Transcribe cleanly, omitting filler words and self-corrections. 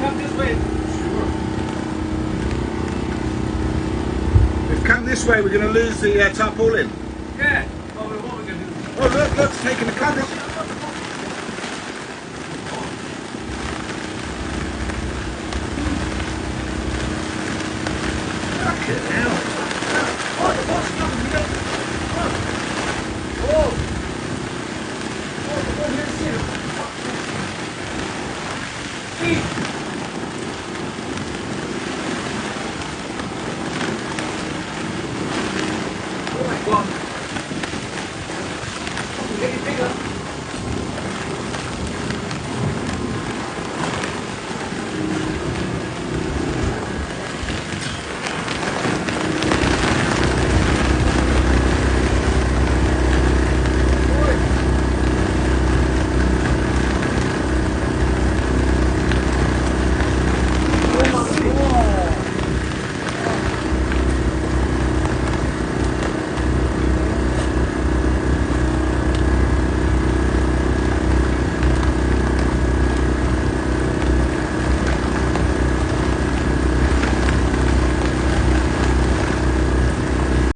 Come this way. We've come this way, we're going to lose the tarpaulin. Yeah. Oh, what are we going to do? Oh, look, it's taking the cover. Fucking hell.